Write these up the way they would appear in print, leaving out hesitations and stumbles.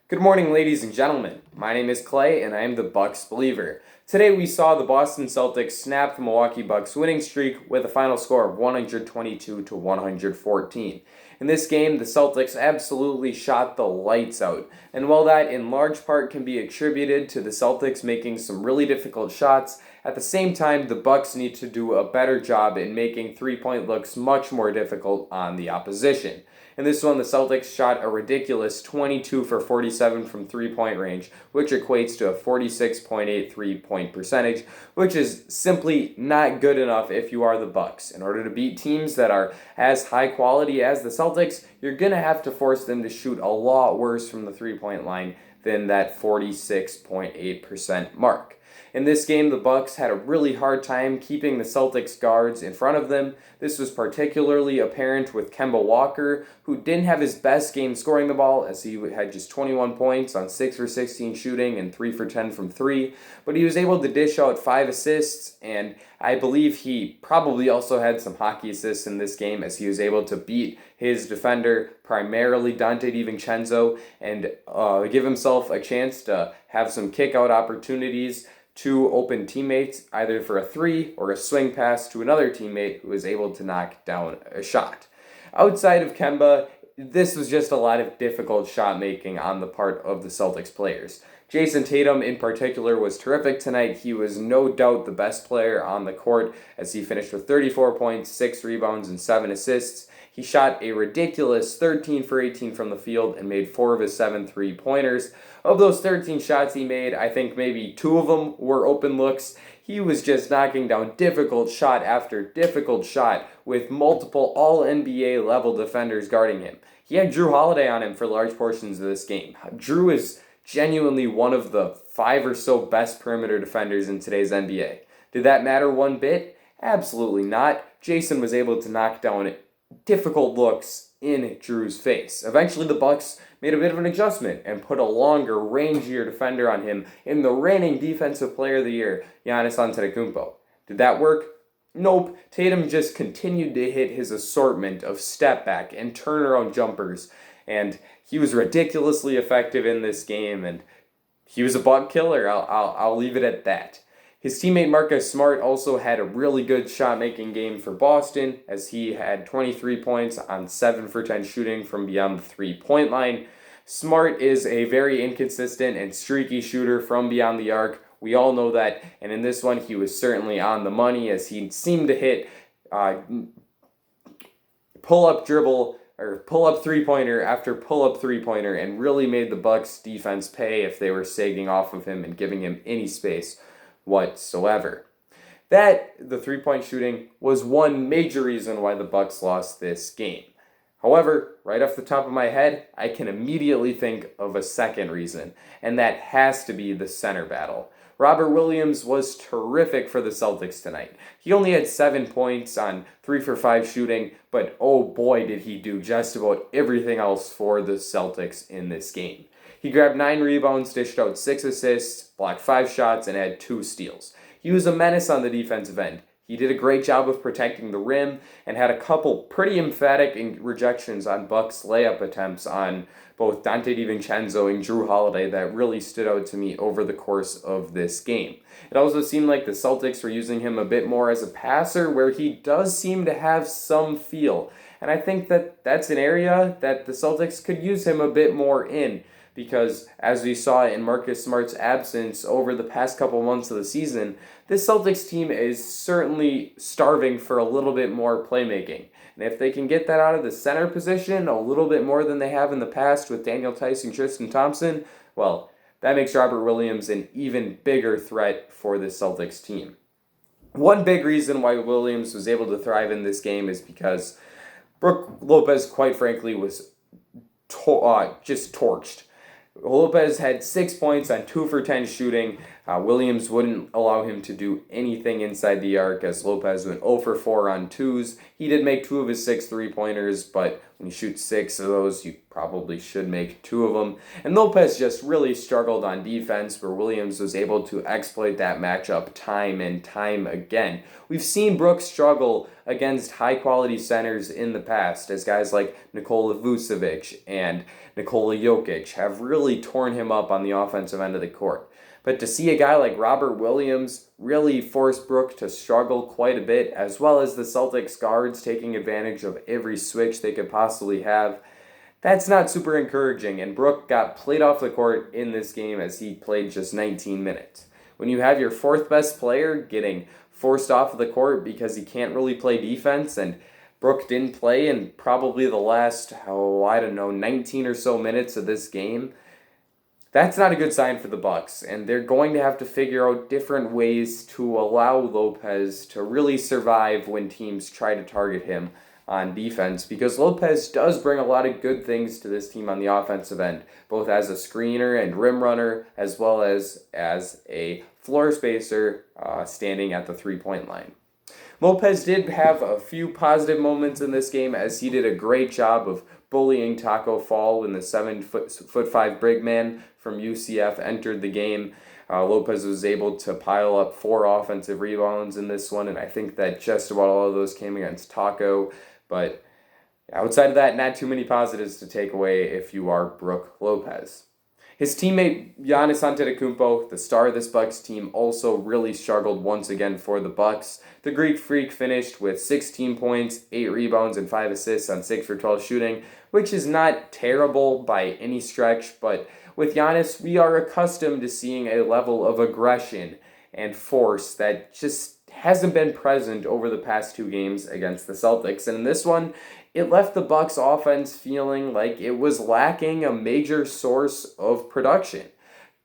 Good morning, ladies and gentlemen. My name is Clay, and I am the Bucks believer. Today, we saw the Boston Celtics snap the Milwaukee Bucks winning streak with a final score of 122 to 114. In this game, the Celtics absolutely shot the lights out, and while that in large part can be attributed to the Celtics making some really difficult shots, at the same time, the Bucks need to do a better job in making three-point looks much more difficult on the opposition. In this one, the Celtics shot a ridiculous 22 for 47 from three-point range, which equates to a 46.8 three-point percentage, which is simply not good enough if you are the Bucks. In order to beat teams that are as high quality as the Celtics, you're going to have to force them to shoot a lot worse from the three-point line than that 46.8% mark. In this game, the Bucks had a really hard time keeping the Celtics guards in front of them. This was particularly apparent with Kemba Walker, who didn't have his best game scoring the ball, as he had just 21 points on 6 for 16 shooting and 3 for 10 from 3, but he was able to dish out 5 assists, and I believe he probably also had some hockey assists in this game, as he was able to beat his defender, primarily Dante DiVincenzo, and give himself a chance to have some kick-out opportunities to open teammates, either for a three or a swing pass to another teammate who was able to knock down a shot. Outside of Kemba, this was just a lot of difficult shot making on the part of the Celtics players. Jason Tatum in particular was terrific tonight. He was no doubt the best player on the court, as he finished with 34 points, 6 rebounds, and 7 assists. He shot a ridiculous 13 for 18 from the field and made 4 of his 7 three-pointers. Of those 13 shots he made, I think maybe 2 of them were open looks. He was just knocking down difficult shot after difficult shot with multiple all-NBA level defenders guarding him. He had Drew Holiday on him for large portions of this game. Drew is genuinely one of the 5 or so best perimeter defenders in today's NBA. Did that matter one bit? Absolutely not. Jason was able to knock down difficult looks in Drew's face. Eventually, the Bucks made a bit of an adjustment and put a longer, rangier defender on him in the reigning Defensive Player of the Year, Giannis Antetokounmpo. Did that work? Nope. Tatum just continued to hit his assortment of step back and turnaround jumpers, and he was ridiculously effective in this game, and he was a buck killer. I'll leave it at that. His teammate Marcus Smart also had a really good shot-making game for Boston, as he had 23 points on 7 for 10 shooting from beyond the three-point line. Smart is a very inconsistent and streaky shooter from beyond the arc. We all know that, and in this one, he was certainly on the money, as he seemed to hit pull-up dribble or pull-up three-pointer after pull-up three-pointer, and really made the Bucks defense pay if they were sagging off of him and giving him any space whatsoever. The three-point shooting was one major reason why the Bucks lost this game. However, right off the top of my head, I can immediately think of a second reason, and that has to be the center battle. Robert Williams was terrific for the Celtics tonight. He only had 7 points on 3 for 5 shooting, but oh boy did he do just about everything else for the Celtics in this game. He grabbed 9 rebounds, dished out 6 assists, blocked 5 shots, and had 2 steals. He was a menace on the defensive end. He did a great job of protecting the rim and had a couple pretty emphatic rejections on Bucks layup attempts on both Dante DiVincenzo and Drew Holiday that really stood out to me over the course of this game. It also seemed like the Celtics were using him a bit more as a passer, where he does seem to have some feel. And I think that that's an area that the Celtics could use him a bit more in, because as we saw in Marcus Smart's absence over the past couple months of the season, this Celtics team is certainly starving for a little bit more playmaking. And if they can get that out of the center position a little bit more than they have in the past with Daniel Tice and Tristan Thompson, well, that makes Robert Williams an even bigger threat for the Celtics team. One big reason why Williams was able to thrive in this game is because Brook Lopez, quite frankly, was just torched. Lopez had 6 points on 2 for 10 shooting. Williams wouldn't allow him to do anything inside the arc, as Lopez went 0 for 4 on 2s. He did make 2 of his 6 three-pointers, but When you shoot 6 of those, you probably should make 2 of them. And Lopez just really struggled on defense, where Williams was able to exploit that matchup time and time again. We've seen Brook struggle against high-quality centers in the past, as guys like Nikola Vucevic and Nikola Jokic have really torn him up on the offensive end of the court. But to see a guy like Robert Williams really force Brook to struggle quite a bit, as well as the Celtics guards taking advantage of every switch they could possibly have, that's not super encouraging, and Brook got played off the court in this game as he played just 19 minutes. When you have your fourth best player getting forced off of the court because he can't really play defense, and Brook didn't play in probably the last, 19 or so minutes of this game, that's not a good sign for the Bucks, and they're going to have to figure out different ways to allow Lopez to really survive when teams try to target him on defense, because Lopez does bring a lot of good things to this team on the offensive end, both as a screener and rim runner, as well as a floor spacer standing at the three-point line. Lopez did have a few positive moments in this game, as he did a great job of bullying Taco Fall when the 7'5" big man from UCF entered the game. Lopez was able to pile up 4 offensive rebounds in this one, and I think that just about all of those came against Taco. But outside of that, not too many positives to take away if you are Brook Lopez. His teammate Giannis Antetokounmpo, the star of this Bucks team, also really struggled once again for the Bucks. The Greek Freak finished with 16 points, 8 rebounds, and 5 assists on 6 for 12 shooting, which is not terrible by any stretch, but with Giannis, we are accustomed to seeing a level of aggression and force that just hasn't been present over the past 2 games against the Celtics. And in this one, it left the Bucks offense feeling like it was lacking a major source of production.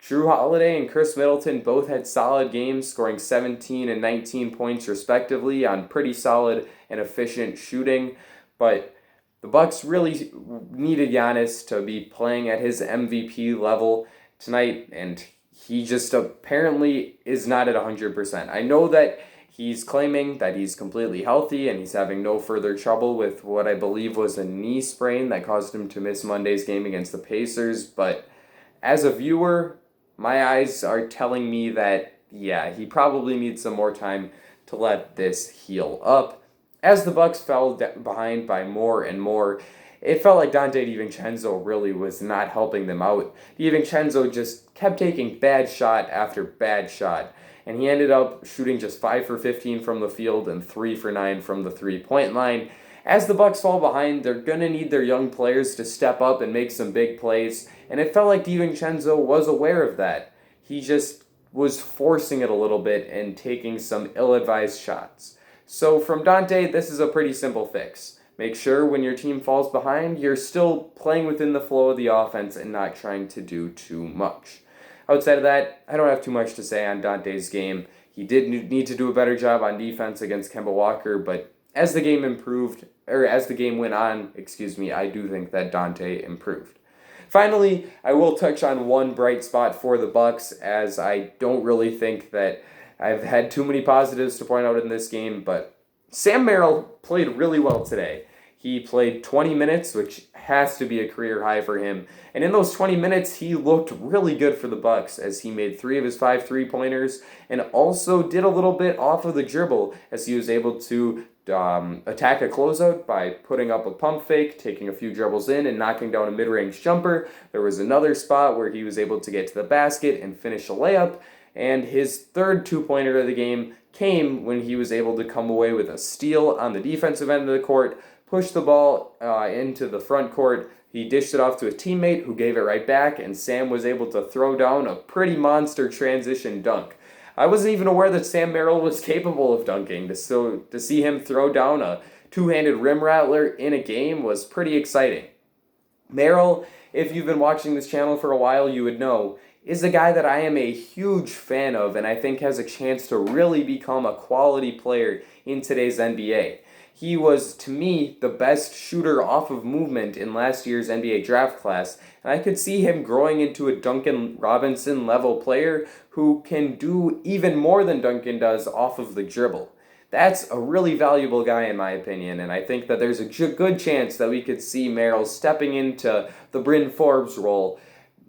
Jrue Holiday and Chris Middleton both had solid games, scoring 17 and 19 points respectively on pretty solid and efficient shooting, but the Bucks really needed Giannis to be playing at his MVP level tonight, and he just apparently is not at 100%. I know that he's claiming that he's completely healthy and he's having no further trouble with what I believe was a knee sprain that caused him to miss Monday's game against the Pacers, but as a viewer, my eyes are telling me that, he probably needs some more time to let this heal up. As the Bucks fell behind by more and more, it felt like Dante DiVincenzo really was not helping them out. DiVincenzo just kept taking bad shot after bad shot, and he ended up shooting just 5 for 15 from the field and 3 for 9 from the three-point line. As the Bucks fall behind, they're going to need their young players to step up and make some big plays, and it felt like DiVincenzo was aware of that. He just was forcing it a little bit and taking some ill-advised shots. So from Dante, this is a pretty simple fix. Make sure when your team falls behind, you're still playing within the flow of the offense and not trying to do too much. Outside of that, I don't have too much to say on Dante's game. He did need to do a better job on defense against Kemba Walker, but as the game went on, I do think that Dante improved. Finally, I will touch on one bright spot for the Bucks, as I don't really think that I've had too many positives to point out in this game, but Sam Merrill played really well today. He played 20 minutes, which has to be a career high for him. And in those 20 minutes, he looked really good for the Bucks, as he made 3 of his 5 3-pointers and also did a little bit off of the dribble, as he was able to attack a closeout by putting up a pump fake, taking a few dribbles in, and knocking down a mid-range jumper. There was another spot where he was able to get to the basket and finish a layup. And his third 2-pointer of the game came when he was able to come away with a steal on the defensive end of the court, push the ball into the front court. He dished it off to a teammate who gave it right back, and Sam was able to throw down a pretty monster transition dunk. I wasn't even aware that Sam Merrill was capable of dunking, so to see him throw down a 2-handed rim rattler in a game was pretty exciting. Merrill, if you've been watching this channel for a while, you would know, is a guy that I am a huge fan of and I think has a chance to really become a quality player in today's NBA. He was, to me, the best shooter off of movement in last year's NBA draft class, and I could see him growing into a Duncan Robinson level player who can do even more than Duncan does off of the dribble. That's a really valuable guy in my opinion, and I think that there's a good chance that we could see Merrill stepping into the Bryn Forbes role,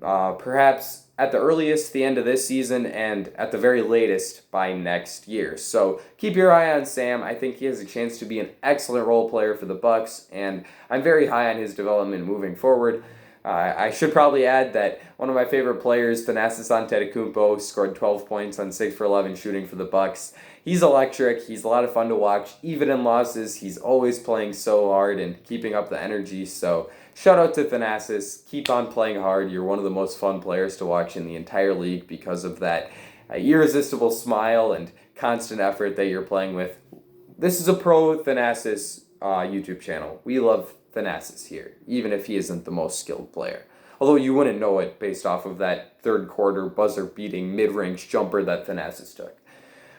perhaps at the earliest the end of this season and at the very latest by next year. So keep your eye on Sam. I think he has a chance to be an excellent role player for the Bucks, and I'm very high on his development moving forward. I should probably add that one of my favorite players, Thanasis Antetokounmpo, scored 12 points on 6 for 11 shooting for the Bucks. He's electric. He's a lot of fun to watch. Even in losses, he's always playing so hard and keeping up the energy. So shout out to Thanasis. Keep on playing hard. You're one of the most fun players to watch in the entire league because of that irresistible smile and constant effort that you're playing with. This is a pro Thanasis YouTube channel. We love Thanasis here, even if he isn't the most skilled player. Although you wouldn't know it based off of that third quarter buzzer-beating mid-range jumper that Thanasis took.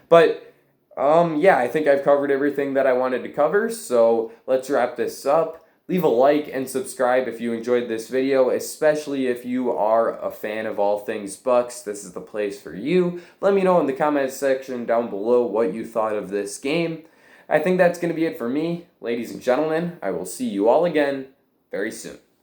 But, yeah, I think I've covered everything that I wanted to cover, so let's wrap this up. Leave a like and subscribe if you enjoyed this video, especially if you are a fan of all things Bucks. This is the place for you. Let me know in the comments section down below what you thought of this game. I think that's going to be it for me. Ladies and gentlemen, I will see you all again very soon.